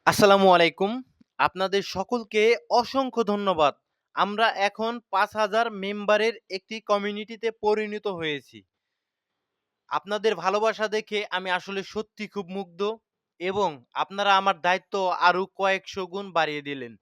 আসসালামু আলাইকুম। আপনাদের সকলকে অসংখ্য ধন্যবাদ। আমরা এখন ৫,০০০ মেম্বারের একটি কমিউনিটিতে পরিণত হয়েছি। আপনাদের ভালোবাসা দেখে আমি আসলে সত্যি খুব মুগ্ধ এবং আপনারা আমার দায়িত্ব আরো কয়েকশো গুণ বাড়িয়ে দিলেন।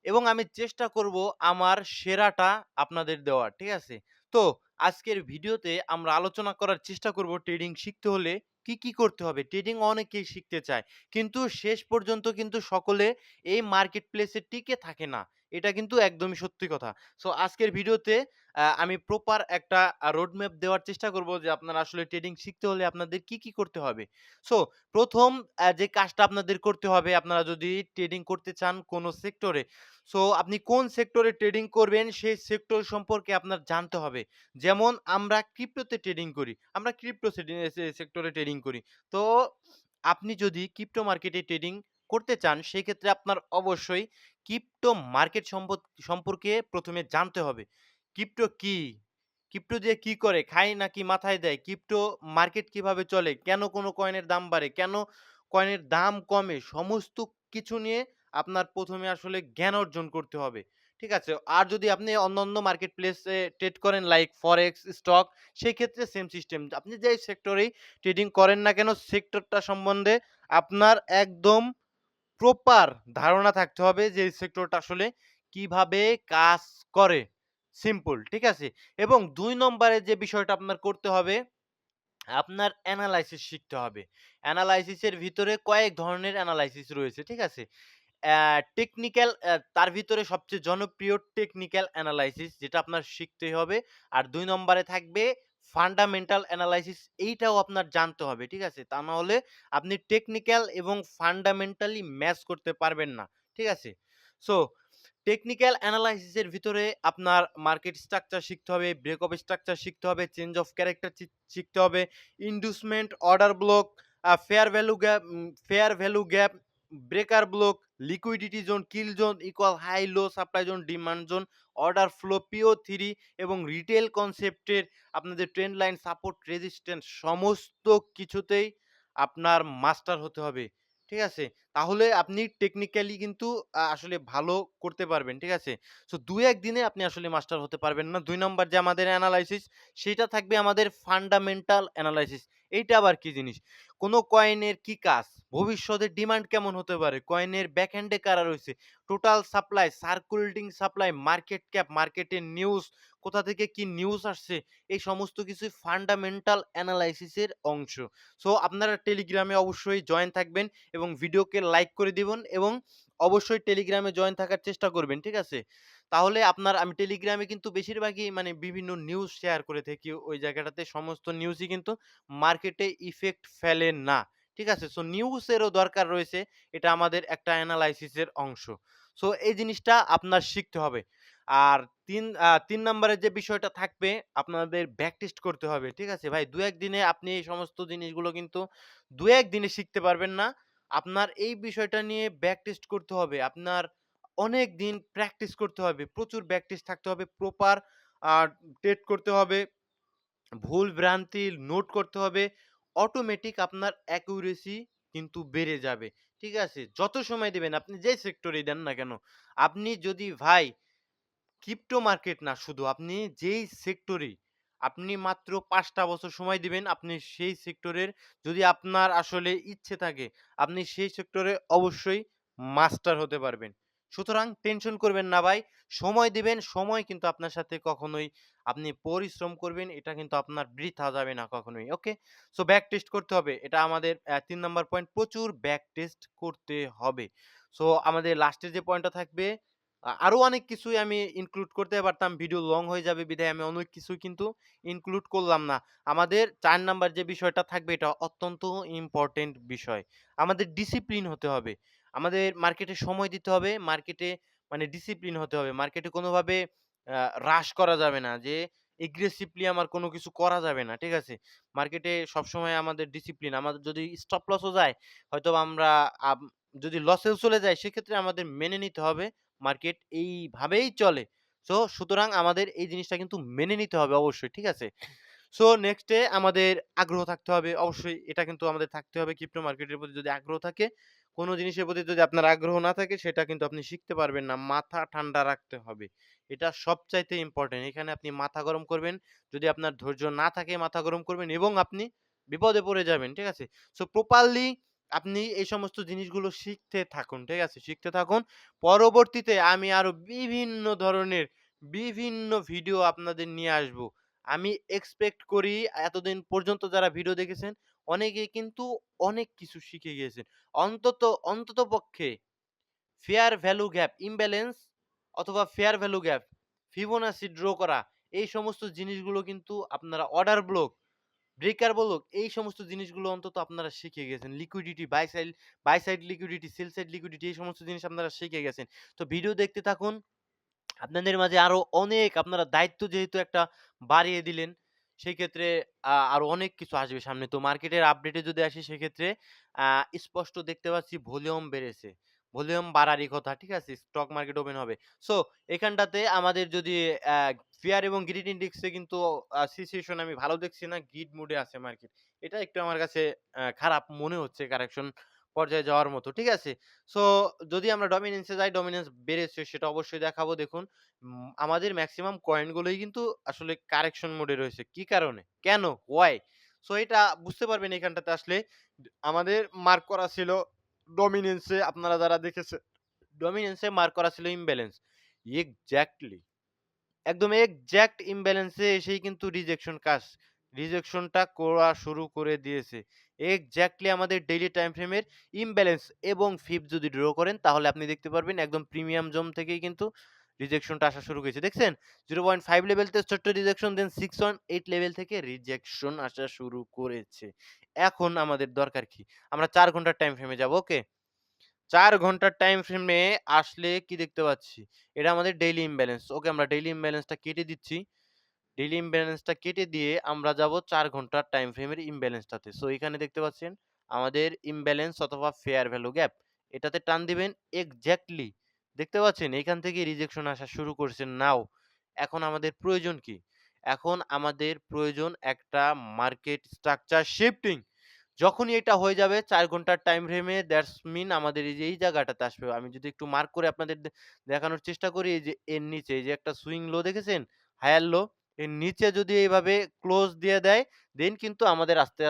এবং আমি চেষ্টা করব আমার সেরাটা আপনাদের দেওয়ার। ঠিক আছে? তো আজকের ভিডিওতে আমরা আলোচনা করার চেষ্টা করব ট্রেডিং শিখতে হলে কি করতে হবে? ট্রেডিং অনেকেই শিখতে চায়। কিন্তু শেষ পর্যন্ত কিন্তু সকলে এই মার্কেট প্লেসে টিকে থাকে না। এটা কিন্তু একদমই সত্যি কথা। সো আজকের ভিডিওতে আমি প্রপার একটা রোড ম্যাপ দেওয়ার চেষ্টা করব যে আপনারা আসলে ট্রেডিং শিখতে হলে আপনাদের কি করতে হবে? সো ১ম যে কাজটা আপনাদের করতে হবে আপনারা যদি ট্রেডিং করতে চান কোন সেক্টরে, সো আপনি কোন সেক্টরে ট্রেডিং করবেন সেই সেক্টর সম্পর্কে আপনার জানতে হবে। যেমন আমরা ক্রিপ্টোতে ট্রেডিং করি। আমরা ক্রিপ্টো সেক্টরে ট্রেডিং করি। তো আপনি যদি ক্রিপ্টো মার্কেটে ট্রেডিং করতে চান সেক্ষেত্রে আপনার অবশ্যই ক্রিপ্টো মার্কেট সম্পর্কে ১ম এ জানতে হবে। ক্রিপ্টো কি? ক্রিপ্টো দিয়ে কি করে? খায় নাকি মাথায় দেয়? ক্রিপ্টো মার্কেট কিভাবে চলে? কেন কোন কয়েনের দাম বাড়ে? কেন কয়েনের দাম কমে? সমস্ত কিছু নিয়ে আপনার ১ম এ আসলে জ্ঞান অর্জন করতে হবে। ঠিক আছে? আর যদি আপনি অন্যান্য মার্কেট প্লেসে ট্রেড করেন লাইক ফরেক্স, স্টক সেক্ষেত্রে সেম সিস্টেম। আপনি যেই সেক্টরেই ট্রেডিং করেন না কেন সেক্টরটা সম্বন্ধে আপনার একদম প্রপার ধারণা থাকতে হবে যে এই সেক্টরটা আসলে কিভাবে কাজ করে। সিম্পল, ঠিক আছে? এবং ২ নম্বরে যে বিষয়টা আপনার করতে হবে, আপনার এনালাইসিস শিখতে হবে। এনালাইসিসের ভিতরে কয়েক ধরনের এনালাইসিস রয়েছে, ঠিক আছে? টেকনিক্যাল তার ভিতরে সবচেয়ে জনপ্রিয় টেকনিক্যাল অ্যানালাইসিস যেটা আপনার শিখতেই হবে। আর ২ নম্বরে থাকবে ফান্ডামেন্টাল অ্যানালাইসিস এইটাও আপনার জানতে হবে। ঠিক আছে? তা না হলে আপনি টেকনিক্যাল এবং ফান্ডামেন্টালি ম্যাচ করতে পারবেন না। ঠিক আছে? সো টেকনিক্যাল অ্যানালাইসিস এর ভিতরে আপনার মার্কেট স্ট্রাকচার শিখতে হবে, ব্রেক অফ স্ট্রাকচার শিখতে হবে, চেঞ্জ অফ ক্যারেক্টার শিখতে হবে, inducement, order block, fair value gap, breaker block, liquidity zone, kill zone, equal high low, supply zone, demand zone, order flow, পিও3 এবং রিটেল কনসেপ্টের আপনাদের ট্রেন্ড লাইন, সাপোর্ট, রেজিস্ট্যান্স সমস্ত কিছুতেই আপনার মাস্টার হতে হবে। ঠিক আছে? তাহলে আপনি টেকনিক্যালি কিন্তু আসলে ভালো করতে পারবেন। ঠিক আছে? সো ২-১ দিনে আপনি আসলে মাস্টার হতে পারবেন না। ২ নাম্বার যে আমাদের এনালাইসিস সেইটা থাকবে আমাদের ফান্ডামেন্টাল এনালাইসিস। এইটা আবার কি জিনিস? কোন কয়েনের কি কাজ? ভবিষ্যতে ডিমান্ড কেমন হতে পারে? কয়েনের ব্যাকএন্ডে কারা রয়েছে? Total supply, circulating supply, market cap, মার্কেটের নিউজ, কোথা থেকে কি নিউজ আসছে? এই সমস্ত কিছুই ফান্ডামেন্টাল এনালাইসিস এর অংশ। সো আপনারা টেলিগ্রামে অবশ্যই জয়েন থাকবেন এবং ভিডিওকে লাইক করে দিবেন এবং অবশ্যই টেলিগ্রামে জয়েন থাকার চেষ্টা করবেন। ঠিক আছে? তাহলে আমি টেলিগ্রামে কিন্তু বেশিরভাগই মানে বিভিন্ন নিউজ শেয়ার করে থাকি। ওই জায়গাটাতে সমস্ত নিউজই কিন্তু মার্কেটে ইফেক্ট ফেলে না। ঠিক আছে? সো নিউজেরও দরকার রয়েছে। এটা আমাদের একটা এনালাইসিস এর অংশ। সো এই জিনিসটা আপনার শিখতে হবে। আর ৩ নাম্বারের যে বিষয়টা থাকবে আপনাদের ব্যাক টেস্ট করতে হবে। ঠিক আছে ভাই? ২-১ দিনে আপনি এই সমস্ত জিনিসগুলো কিন্তু ২-১ দিনে শিখতে পারবেন না। আপনার এই বিষয়টা নিয়ে ব্যাক টেস্ট করতে হবে। আপনার অনেক দিন প্র্যাকটিস করতে হবে। প্রচুর ব্যাক টেস্ট থাকতে হবে। প্রপার আ ট্রেড করতে হবে। ভুল ভ্রান্তি নোট করতে হবে। অটোমেটিক আপনার অ্যাকুরেসি কিন্তু বেড়ে যাবে। ঠিক আছে? যত সময় দিবেন আপনি যেই সেক্টরেই দেন না কেন। আপনি যদি ভাই ক্রিপ্টো মার্কেট না শুধু আপনি যেই সেক্টরেই আপনি মাত্র ৫ টা বছর সময় দিবেন, আপনি সেই সেক্টরের যদি আপনার আসলে ইচ্ছে থাকে, আপনি সেই সেক্টরে অবশ্যই মাস্টার হতে পারবেন। সুতরাং টেনশন করবেন না ভাই। সময় দিবেন, সময় কিন্তু আপনার সাথে কখনোই আপনি পরিশ্রম করবেন, এটা কিন্তু আপনার বৃথা যাবে না কখনোই। ওকে? সো ব্যাক টেস্ট করতে হবে। এটা আমাদের ৩ নাম্বার পয়েন্ট প্রচুর ব্যাক টেস্ট করতে হবে। সো আমাদের লাস্টের যে পয়েন্টটা থাকবে আরো অনেক কিছুই আমি ইনক্লুড করতে পারতাম। ভিডিও লং হয়ে যাবে বিধায় আমি অনেক কিছুই কিন্তু ইনক্লুড করলাম না। আমাদের ৪ নাম্বার যে বিষয়টা থাকবে এটা অত্যন্ত ইম্পোর্টেন্ট বিষয়। আমাদের ডিসিপ্লিন হতে হবে। আমাদের মার্কেটে সময় দিতে হবে। মার্কেটে মানে ডিসিপ্লিন হতে হবে। মার্কেটে কোনোভাবে আ রাশ করা যাবে না যে এগ্রেসিভলি আমার কোনো কিছু করা যাবে না। ঠিক আছে? মার্কেটে সবসময় আমাদের ডিসিপ্লিন আমাদের যদি স্টপ লসও যায় হয়তোবা আমরা আম যদি লসেও চলে যাই সেক্ষেত্রে আমাদের মেনে নিতে হবে মার্কেট এইভাবেই চলে। সো সুতরাং আমাদের এই জিনিসটা কিন্তু মেনে নিতে হবে অবশ্যই। ঠিক আছে? সো নেক্সট ডে আমাদের আগ্রহ থাকতে হবে। অবশ্যই এটা কিন্তু আমাদের থাকতে হবে ক্রিপ্টো মার্কেটের প্রতি যদি আগ্রহ থাকে, কোনো জিনিসের প্রতি যদি আপনার আগ্রহ না থাকে সেটা কিন্তু আপনি শিখতে পারবেন না। মাথা ঠান্ডা রাখতে হবে। এটা সবচাইতে ইম্পোর্টেন্ট। এখানে আপনি মাথা গরম করবেন। যদি আপনার ধৈর্য না থাকে মাথা গরম করবেন এবং আপনি বিপদে পড়ে যাবেন। ঠিক আছে? সো প্রপারলি আপনি এই সমস্ত জিনিসগুলো শিখতে থাকুন। ঠিক আছে? শিখতে থাকুন। পরবর্তীতে আমি আরো বিভিন্ন ধরনের বিভিন্ন ভিডিও আপনাদের নিয়ে আসবো। আমি এক্সপেক্ট করি এতদিন পর্যন্ত যারা ভিডিও দেখেছেন অনেকেই কিন্তু অনেক কিছু শিখে গিয়েছেন। অন্ততপক্ষে ফেয়ার ভ্যালু গ্যাপ ইমব্যালেন্স অথবা fair value gap, Fibonacci draw করা এই সমস্ত জিনিসগুলো কিন্তু আপনারা অর্ডার ব্লক, ব্রেকার ব্লক এই সমস্ত জিনিসগুলো অন্তত আপনারা শিখে গেছেন। Liquidity buy side liquidity, sell side liquidity এই সমস্ত জিনিস আপনারা শিখে গেছেন। তো ভিডিও দেখতে থাকুন। আপনাদের মাঝে আরো অনেক আপনারা দায়িত্ব যেহেতু একটা বাড়িয়ে দিলেন, সেক্ষেত্রে আরো অনেক কিছু আসবে সামনে। তো মার্কেটের আপডেটে যদি আসি সেক্ষেত্রে আ স্পষ্ট দেখতে পাচ্ছি ভলিউম বেড়েছে। ভলিউম বাড়ারই কথা, ঠিক আছে? স্টক মার্কেট ওপেন হবে। সো এখানটাতে আমাদের যদি আ ফিয়ার এবং গ্রিড ইনডেক্সে কিন্তু সিচুয়েশন আমি ভালো দেখছি না। গ্রিড মুড এ আছে মার্কেট। এটা একটু আমার কাছে খারাপ মনে হচ্ছে কারেকশন পর্যায়ে যাওয়ার মতো, ঠিক আছে? সো যদি আমরা ডমিনেন্স এ যাই, ডমিনেন্স বেড়েছে সেটা অবশ্যই দেখাবো। দেখুন আমাদের মেক্সিমাম কয়েন গুলোই কিন্তু আসলে কারেকশন মোডে রয়েছে। কি কারণে? কেন? হোয়াই? সো এটা বুঝতে পারবেন এখানটাতে আসলে আমাদের মার্ক করা ছিল ডমিনেন্স এ, আপনারা যারা দেখেছেন ডমিনেন্স এ মার্ক করা ছিল ইমব্যালেন্স। এক্সাক্টলি একদম এক্সাক্ট ইমব্যালেন্সে এসেই কিন্তু রিজেকশনটা করা শুরু করে দিয়েছে। এক্সাক্টলি আমাদের ডেইলি টাইম ফ্রেমের ইমব্যালেন্স এবং ফিব যদি ড্র করেন তাহলে আপনি দেখতে পারবেন একদম প্রিমিয়াম জোন থেকেই কিন্তু রিজেকশনটা আসা শুরু করেছে। দেখছেন? 0.5 লেভেল থেকে ছোট্ট রিজেকশন দেন 618 লেভেল থেকে রিজেকশন আসা শুরু করেছে। এখন আমাদের দরকার কি? আমরা ৪ ঘন্টার টাইম ফ্রেমে যাবো। ওকে? ৪ ঘন্টার টাইম ফ্রেমে আসলে কি দেখতে পাচ্ছি? এটা আমাদের ডেইলি ইমব্যালেন্স। ওকে, আমরা ডেইলি ইমব্যালেন্সটা কেটে দিচ্ছি। ডেইলি ইমব্যালেন্সটা কেটে দিয়ে আমরা যাবো ৪ ঘন্টার টাইম ফ্রেমের ইমব্যালেন্সটাতে। সো এখানে দেখতে পাচ্ছেন আমাদের ইমব্যালেন্স অথবা ফেয়ার ভ্যালু গ্যাপ। এটাতে টান দিবেন এক্সাক্টলি। দেখতে পাচ্ছেন এখান থেকে রিজেকশন আসা শুরু করছে নাও। এখন আমাদের প্রয়োজন কি? এখন আমাদের প্রয়োজন একটা মার্কেট স্ট্রাকচার শিফটিং। যখনই এটা হয়ে যাবে ৪ ঘন্টার টাইম ফ্রেমে দ্যাটস মিন আমাদের এই যে এই জায়গাটাতে আসবে। আমি যদি একটু মার্ক করে আপনাদের দেখানোর চেষ্টা করি, এই যে এর নিচে এই যে একটা সুইং লো দেখেছেন? হায়ার লো, এর নিচে যদি এইভাবে ক্লোজ দিয়ে দেয়, দেন কিন্তু আমাদের আস্তে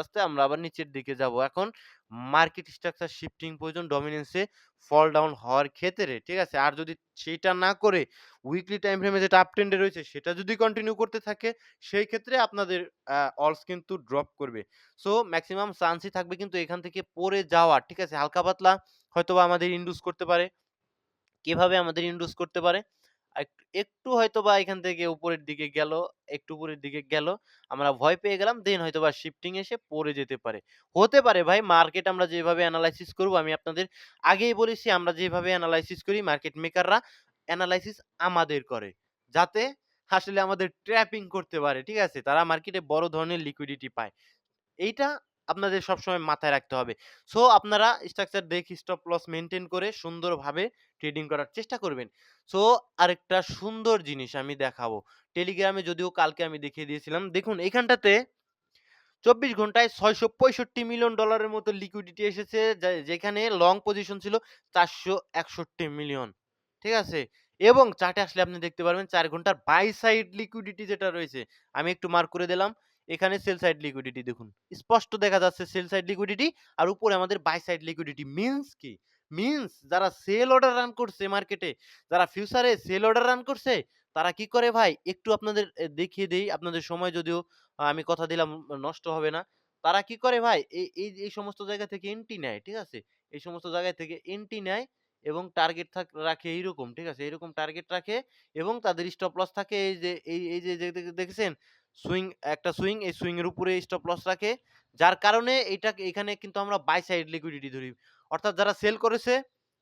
আস্তে আমরা আবার নিচের দিকে যাবো। এখন মার্কেট স্ট্রাকচার শিফটিং প্রয়োজন ডমিনেন্সে ফল ডাউন হওয়ার ক্ষেত্রে, ঠিক আছে? আর যদি সেইটা না করে উইকলি টাইম ফ্রেমে যেটা আপ ট্রেন্ডে রয়েছে সেটা যদি কন্টিনিউ করতে থাকে, সেই ক্ষেত্রে আপনাদের অলস কিন্তু ড্রপ করবে। সো মেক্সিমাম চান্সই থাকবে কিন্তু এখান থেকে পড়ে যাওয়ার, ঠিক আছে? হালকা পাতলা হয়তোবা আমাদের ইনডিউস করতে পারে। কিভাবে আমাদের ইনডিউস করতে পারে? একটু হয়তোবা এখান থেকে উপরের দিকে গেল, একটু উপরের দিকে গেল। আমরা ভয় পেয়ে গেলাম। দেন হয়তোবা শিফটিং এসে পড়ে যেতে পারে। হতে পারে ভাই, মার্কেট আমরা যেভাবে এনালাইসিস করব আমি আপনাদের আগেই বলেছি আমরা যেভাবে এনালাইসিস করি মার্কেট মেকাররা এনালাইসিস আমাদের করে। যাতে আসলে আমাদের ট্র্যাপিং করতে পারে। ঠিক আছে? তারা মার্কেটে বড় ধরনের লিকুইডিটি পায়। এইটা আপনাদের সবসময় মাথায় রাখতে হবে। সো আপনারা স্ট্রাকচার দেখে স্টপ লস মেইনটেইন করে সুন্দরভাবে ট্রেডিং করার চেষ্টা করবেন। সো আরেকটা সুন্দর জিনিস আমি দেখাবো। টেলিগ্রামে যদিও কালকে আমি দেখিয়ে দিয়েছিলাম। দেখুন এইখানটাতে ২৪ ঘন্টায় $৬৬৫ মিলিয়ন মতো লিকুইডিটি এসেছে যেখানে লং পজিশন ছিল ৪৬১ মিলিয়ন। ঠিক আছে? এবং চার্টে আসলে আপনি দেখতে পারবেন ৪ ঘন্টার বাই সাইড লিকুইডিটি যেটা রয়েছে, আমি একটু মার্ক করে দিলাম। এখানে সেল সাইড লিকুইডিটি দেখুন। স্পষ্ট দেখা যাচ্ছে সেল সাইড লিকুইডিটি আর উপরে আমাদের বাই সাইড লিকুইডিটি। মিনস কি? মিনস যারা সেল অর্ডার রান করছে মার্কেটে, যারা ফিউচারে সেল অর্ডার রান করছে, তারা কি করে ভাই? একটু আপনাদের দেখিয়ে দেই। আপনাদের সময় যদিও আমি কথা দিলাম নষ্ট হবে না। তারা কি করে ভাই? এই সমস্ত জায়গা থেকে এন্ট্রি নেয়। ঠিক আছে? এই সমস্ত জায়গা থেকে এন্ট্রি নেয় এবং টার্গেট রাখে এইরকম। ঠিক আছে? এরকম টার্গেট রাখে এবং তাদের স্টপ লস থাকে এই যে দেখেছেন? সুইং একটা সুইং, এই সুইং এর উপরে স্টপ লস রাখে। যার কারণে এখানে কিন্তু আমরা বাই সাইড লিকুইডিটি ধরি। অর্থাৎ যারা সেল করেছে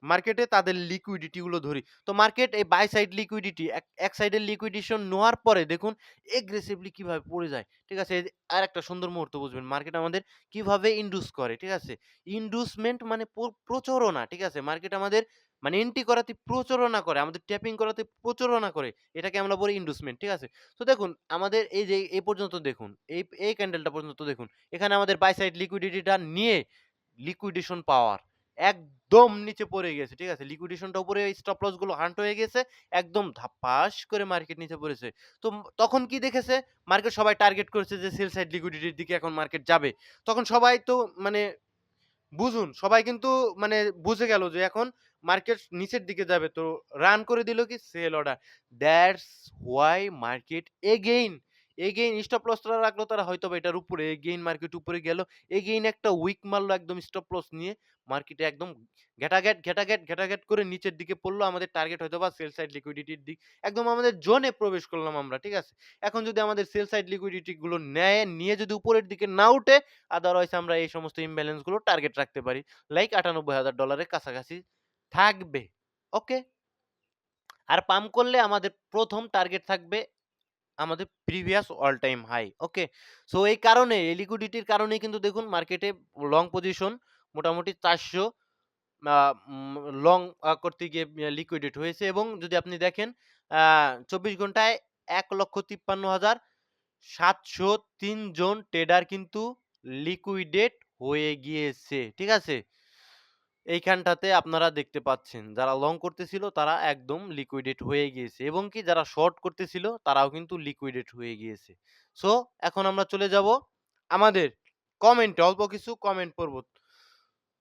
মার্কেটে তাদের লিকুইডিটি গুলো ধরি। তো মার্কেট এই বাই সাইড লিকুইডিটি এক সাইডের লিকুইডেশন নেওয়ার পরে দেখুন এগ্রেসিভলি কিভাবে পড়ে যায়। ঠিক আছে? এই যে আরেকটা সুন্দর মুহূর্ত বুঝবেন। মার্কেট আমাদের কিভাবে ইনডিউস করে। ঠিক আছে? ইনডিউসমেন্ট মানে প্রচোরণা। ঠিক আছে? মার্কেট আমাদের মানে এন্ট্রি করাতে প্রচোরণা করে। আমাদের ট্যাপিং করাতে প্রচোরণা করে। এটাকে আমরা বলি ইনডিউসমেন্ট। ঠিক আছে? তো দেখুন আমাদের এই যে এই পর্যন্ত দেখুন। এই ক্যান্ডেলটা পর্যন্ত দেখুন। এখানে আমাদের বাই সাইড লিকুইডিটিটা নিয়ে লিকুইডেশন পাওয়ার। একদম নিচে পড়ে গেছে। ঠিক আছে? লিকুইডেশনটা উপরে স্টপ লস গুলো হান্ট হয়ে গেছে। একদম ধাপাস করে মার্কেট নিচে পড়েছে। তো তখন কি দেখেছে? মার্কেট সবাই টার্গেট করেছে যে সেল সাইড লিকুইডিটির দিকে এখন মার্কেট যাবে। তখন সবাই তো মানে বুঝুন, সবাই কিন্তু মানে বুঝে গেল যে এখন মার্কেট নিচের দিকে যাবে। তো রান করে দিল কি? Sell order. That's why market again stop লসটা রাখলো তারা হয়তোবা এটার উপরে। এগেইন মার্কেট উপরে গেল। এগেইন একটা উইক মারলো একদম স্টপ লস নিয়ে। মার্কেটে একদম ঘেটাঘেট করে নিচের দিকে পড়লো। আমাদের টার্গেট হয়তোবা সেল সাইড লিকুইডিটির দিক। একদম আমাদের জোনে প্রবেশ করলাম আমরা। ঠিক আছে? এখন যদি আমাদের সেল সাইড লিকুইডিটি গুলো নিয়ে যদি উপরের দিকে না উঠে, আদারওয়াইজ আমরা এই সমস্ত ইমব্যালেন্স গুলো টার্গেট রাখতে পারি। লাইক $৯৮,০০০ এর কাছাকাছি থাকবে। ওকে? আর পাম্প করলে আমাদের ১ম টার্গেট থাকবে আমাদের প্রিভিয়াস অল টাইম হাই। ওকে? সো এই কারণে এই লিকুইডিটির কারণেই কিন্তু দেখুন মার্কেটে লং পজিশন মোটামুটি ৪০০ আ উম লং করতে গিয়ে লিকুইডেট হয়েছে এবং যদি আপনি দেখেন আ ২৪ ঘন্টায় ১,৫৩,৭০৩ জন ট্রেডার কিন্তু লিকুইডেট হয়ে গিয়েছে। ঠিক আছে? এইখানটাতে আপনারা দেখতে পাচ্ছেন যারা লং করতেছিল তারা একদম লিকুইডেট হয়ে গিয়েছে এবং কি যারা শর্ট করতেছিল তারাও কিন্তু লিকুইডেট হয়ে গিয়েছে। সো এখন আমরা চলে যাব আমাদের কমেন্টে অল্প কিছু কমেন্ট পড়ব।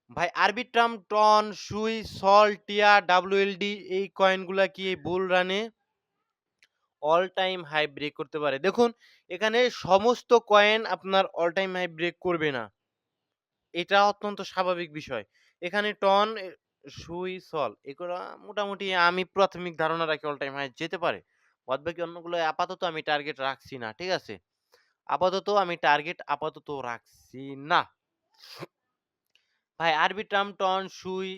ভাই আরবিট্রাম, টন, সুই, সল, টিয়া, ডাব্লিউএলডি এই কয়েনগুলা কি এই বুল রানে অল টাইম হাই ব্রেক করতে পারে? দেখুন এখানে সমস্ত কয়েন আপনার অল টাইম হাই ব্রেক করবে না। এটা অত্যন্ত স্বাভাবিক বিষয়। এখানে টন, সুই, সল এগুলা মোটামুটি আমি প্রাথমিক ধারণা রাখি অল টাইম হাই যেতে পারে। বাদবাকি অন্যগুলো আপাতত আমি টার্গেট রাখছি না। ঠিক আছে? আপাতত রাখছি না। ভাই আরবিট্রাম, টন, সুই,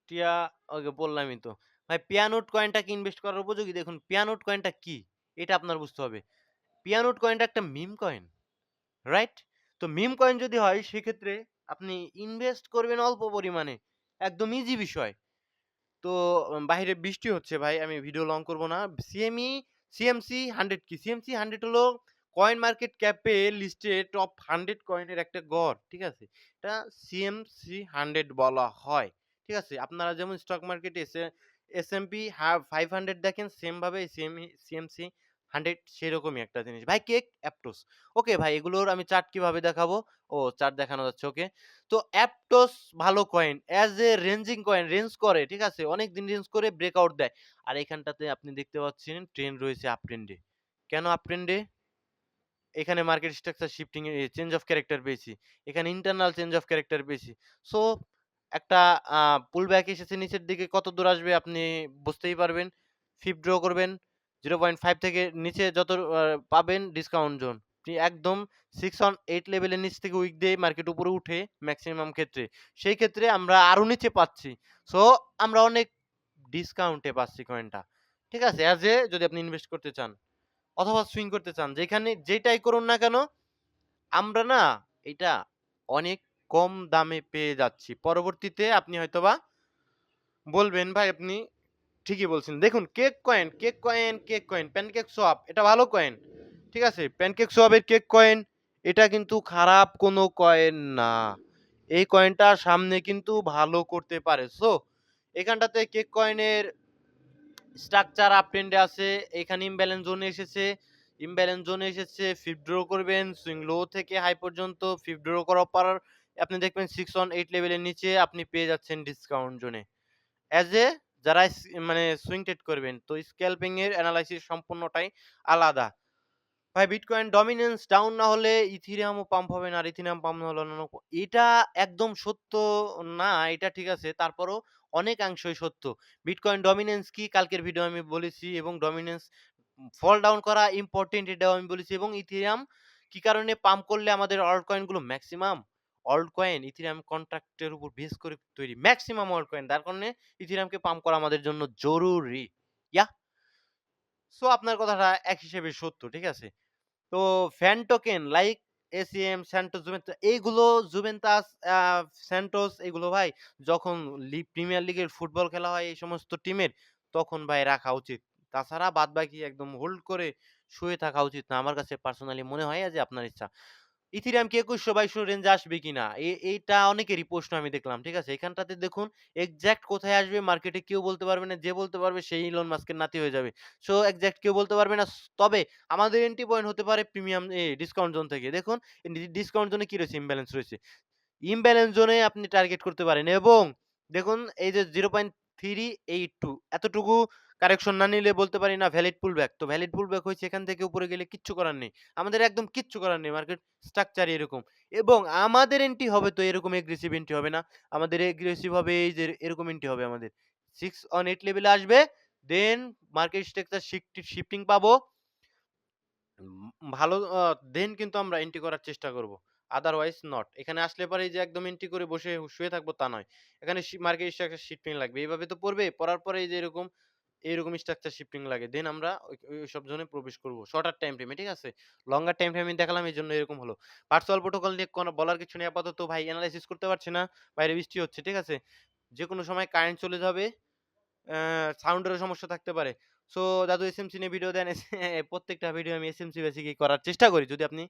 টিয়া ওকে বললামই তো। ভাই পিয়ানোট কয়েনটা কি ইনভেস্ট করার উপযোগী? দেখুন পিয়ানোট কয়েনটা কি? এটা আপনার বুঝতে হবে। পিয়ানোট কয়েনটা একটা মিম কয়েন। রাইট? তো মিম কয়েন যদি হয় সেক্ষেত্রে আপনি ইনভেস্ট করবেন অল্প পরিমাণে। একদম ইজি বিষয়। তো বাহিরে বৃষ্টি হচ্ছে ভাই। আমি ভিডিও লং করব না। সিএমসি 100 কি? সিএমসি 100 হলো কয়েন মার্কেট ক্যাপে লিস্টে টপ 100 কয়েনের একটা গড়। ঠিক আছে? এটা সিএমসি 100 বলা হয়। ঠিক আছে? আপনারা যেমন স্টক মার্কেটে এসএমপি 500 দেখেন সেম ভাবে সিএমসি 100 সেরকমই একটা জিনিস। ভাই কেক অ্যাপটোস। ওকে ভাই এগুলোর আমি চার্ট কিভাবে দেখাবো? ও চার্ট দেখানো যাচ্ছে ওকে। তো অ্যাপটোস ভালো coin. As a ranging coin range করে, ঠিক আছে? অনেকদিন রেঞ্জ করে ব্রেকআউট দেয়। আর এখানটাতে আপনি দেখতে পাচ্ছেন ট্রেন্ড রয়েছে আপ ট্রেন্ডে। কেন আপ ট্রেন্ডে? এখানে market structure shifting A change of character পেয়েছি। এখানে ইন্টারনাল চেঞ্জ অফ ক্যারেক্টার পেয়েছি। সো একটা পুল ব্যাক এসেছে নিচের দিকে কত দূর আসবে আপনি বুঝতেই পারবেন। ফিপ ড্র করবেন 0.5 থেকে নিচে যত পাবেন ডিসকাউন্ট জোন। আপনি একদম 6 অন 8 লেভেলের নিচ থেকে উইক দিয়ে মার্কেট উপরে উঠে মেক্সিমাম ক্ষেত্রে। সেই ক্ষেত্রে আমরা আরো নিচে পাচ্ছি। সো আমরা অনেক ডিসকাউন্টে পাচ্ছি কয়েনটা। ঠিক আছে? অ্যাজ এ যদি আপনি ইনভেস্ট করতে চান। অথবা সুইং করতে চান। যেখানে যেটাই করুন না কেন, আমরা না এটা অনেক কম দামে পেয়ে যাচ্ছি। পরবর্তীতে আপনি হয়তোবা বলবেন, "ভাই আপনি ঠিকই বলছেন।" দেখুন কেক কয়েন, প্যানকেক সোয়াপ এটা ভালো কয়েন। ঠিক আছে? প্যানকেক সোয়াপের কেক কয়েন এটা কিন্তু খারাপ কোনো কয়েন না। এই কয়েনটা সামনে কিন্তু ভালো করতে পারে। সো এখানটাতে কেক কয়েনের স্ট্রাকচার আপ ট্রেন্ডে আছে। এখানে ইমব্যালেন্স জোনে এসেছে। ফিপ ড্র করবেন। সুইং লো থেকে হাই পর্যন্ত ফিপ ড্র করার পর আপনি দেখবেন 6 অন 8 লেভেলের নিচে আপনি পেয়ে যাচ্ছেন ডিসকাউন্ট জোনে। অ্যাজ এ যারা মানে সুইং ট্রেড করবেন। তো স্ক্যালপিং এর এনালাইসিস সম্পূর্ণটাই আলাদা। ভাই বিটকয়েন ডমিন্যান্স ডাউন না হলে ইথেরিয়ামও পাম্প হবে না। আর ইথেরিয়াম পাম্প না হলে অন্যান্য এটা একদম সত্য না, এটা ঠিক আছে। তারপরও অনেকাংশই সত্য। বিটকয়েন ডমিন্যান্স কি কালকের ভিডিও আমি বলেছি এবং ডমিন্যান্স ফল ডাউন করা ইম্পোর্টেন্ট এটাও আমি বলেছি এবং ইথেরিয়াম কি কারণে পাম্প করলে আমাদের অল্ট কয়েন গুলো ম্যাক্সিমাম অল্ট কয়েন ইথেরিয়াম কন্ট্রাক্টের উপর বেস করে তৈরি। ম্যাক্সিমাম অল্ট কয়েন তার কারণে ইথেরিয়ামকে পাম্প করা আমাদের জন্য জরুরি। ইয়াহ! সো আপনার কথাটা এক হিসেবে সত্য। ঠিক আছে? তো fan token like ACM, Santos, Juventus এইগুলো জুভেন্টাস, স্যান্টোস এগুলো ভাই যখন প্রিমিয়ার লিগের ফুটবল খেলা হয় এই সমস্ত টিমের তখন ভাই রাখা উচিত। তাছাড়া বাদবাকি একদম হোল্ড করে শুয়ে থাকা উচিত না। আমার কাছে পার্সোনালি মনে হয় যে আপনার ইচ্ছা। ইথেরিয়াম কি ২১০০-২২০০ রেঞ্জে আসবে কিনা? এইটা অনেকেরই প্রশ্ন আমি দেখলাম। ঠিক আছে? এখানটাতে দেখুন এক্সাক্ট কোথায় আসবে মার্কেটে কেউ বলতে পারবে না। যে বলতে পারবে সেই ইলন মাস্কের নাতি হয়ে যাবে। সো এক্সাক্ট কেউ বলতে পারবে না। তবে আমাদের এন্ট্রি পয়েন্ট হতে পারে প্রিমিয়াম ডিসকাউন্ট জোন থেকে। দেখুন ডিসকাউন্ট জোনে কি রয়েছে? ইমব্যালেন্স রয়েছে। ইমব্যালেন্স জোনে আপনি টার্গেট করতে পারেন এবং দেখুন এই যে 0.382 এতটুকু কারেকশন না নিলে বলতে পারি না ভ্যালিড পুলব্যাক। তো ভ্যালিড পুলব্যাক হয়েছে এখান থেকে উপরে গেলে কিচ্ছু করার নেই। আমাদের একদম কিচ্ছু করার নেই। মার্কেট স্ট্রাকচারই এরকম। এবং আমাদের এন্ট্রি হবে তো এরকম এগ্রেসিভ এন্ট্রি হবে না। আমাদের এগ্রেসিভ হবে এই যে এরকম এন্ট্রি হবে আমাদের। 6 অন 8 লেভেলে আসবে। দেন মার্কেট স্ট্রাকচার শিফটিং পাবো। ভালো দেন কিন্তু আমরা এন্ট্রি করার চেষ্টা করব। Otherwise not. এখানে আসলে পরে এই যে একদম এন্ট্রি করে বসে শুয়ে থাকবো তা নয়। এখানে মার্কেট স্ট্রাকচার শিফটিং লাগবে। এভাবে তো পড়বে। পড়ার পরে এই যে এরকম স্ট্রাকচার শিফটিং লাগে। দেন আমরা ওইসব জোনে প্রবেশ করব। শর্টার টাইম ফ্রেমে, ঠিক আছে? লঙ্গার টাইম ফ্রেমে দেখালাম এজন্য এরকম হলো। ভার্চুয়াল প্রোটোকল নিয়ে কোনো বলার কিছু নেই আপাতত ভাই এনালাইসিস করতে পারছি না। বাইরে বৃষ্টি হচ্ছে, ঠিক আছে? যেকোনো সময় কারেন্ট চলে যাবে। সাউন্ডেরও সমস্যা থাকতে পারে। সো দাদু এসএমসি নিয়ে ভিডিও দেন। প্রত্যেকটা ভিডিও আমি এসএমসি বেসিকই করার চেষ্টা করি। যদি আপনি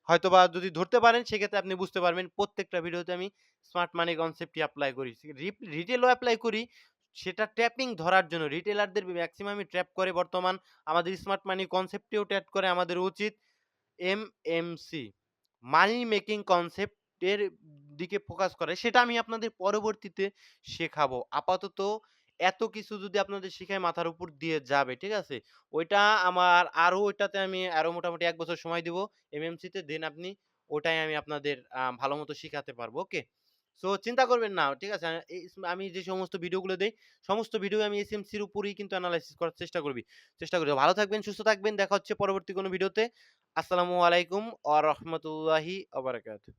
হয়তোবা যদি ধরতে পারেন সেক্ষেত্রে আপনি বুঝতে পারবেন প্রত্যেকটা ভিডিওতে আমি স্মার্ট মানি কনসেপ্টই এপ্লাই করি। রিটেলও এপ্লাই করি। সেটা ট্র্যাপিং ধরার জন্য রিটেলারদের মেক্সিমামই ট্র্যাপ করে বর্তমান আমাদের স্মার্ট মানি কনসেপ্টেও ট্র্যাপ করে আমাদের উচিত এমএমসি মানি মেকিং কনসেপ্ট এর দিকে ফোকাস করে সেটা আমি আপনাদের পরবর্তীতে শেখাবো। আপাতত এত কিছু যদি আপনাদের শিখাই মাথার উপর দিয়ে যাবে, ঠিক আছে? ওইটা আমার আরো ওইটাতে আমি আরো মোটামুটি ১ বছর সময় দিব এমএমসি তে দেন আপনি ওটাই আমি আপনাদের ভালোমতো শিখাতে পারবো। ওকে? সো চিন্তা করবেন না। ঠিক আছে? আমি যে সমস্ত ভিডিওগুলো দেই সমস্ত ভিডিও আমি এসএমসির উপরেই কিন্তু এনালাইসিস করার চেষ্টা করি। ভালো থাকবেন, সুস্থ থাকবেন। দেখা হচ্ছে পরবর্তী কোনো ভিডিওতে। আসসালামু আলাইকুম ওয়া রাহমাতুল্লাহি ওয়া বারাকাতুহু।